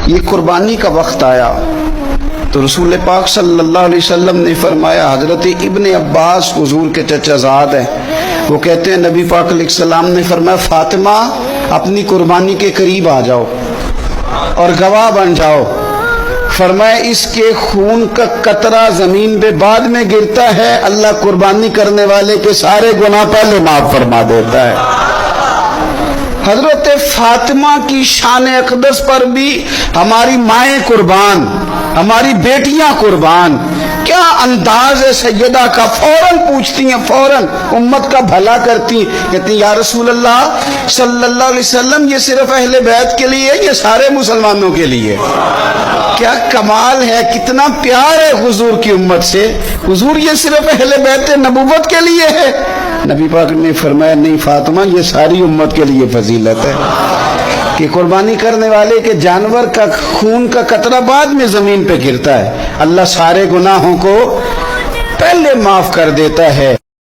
یہ قربانی کا وقت آیا تو رسول پاک صلی اللہ علیہ وسلم نے فرمایا، حضرت ابن عباس حضور کے چچا زاد ہیں، وہ کہتے ہیں نبی پاک علیہ السلام نے فرمایا فاطمہ اپنی قربانی کے قریب آ جاؤ اور گواہ بن جاؤ۔ فرمایا اس کے خون کا قطرہ زمین پہ بعد میں گرتا ہے، اللہ قربانی کرنے والے کے سارے گناہ پہلے معاف فرما دیتا ہے۔ حضرت فاطمہ کی شان اقدس پر بھی ہماری مائیں قربان، ہماری بیٹیاں قربان، کیا انداز ہے سیدہ کا، فوراً پوچھتی ہیں، فوراً امت کا بھلا کرتی، کہتی ہیں یا رسول اللہ صلی اللہ علیہ وسلم یہ صرف اہل بیت کے لیے ہے، یہ سارے مسلمانوں کے لیے۔ کیا کمال ہے، کتنا پیار ہے حضور کی امت سے، حضور یہ صرف اہل بیت نبوت کے لیے ہے۔ نبی پاک نے فرمایا نہیں فاطمہ یہ ساری امت کے لیے فضیلت ہے کہ قربانی کرنے والے کے جانور کا خون کا قطرہ بعد میں زمین پہ گرتا ہے، اللہ سارے گناہوں کو پہلے معاف کر دیتا ہے۔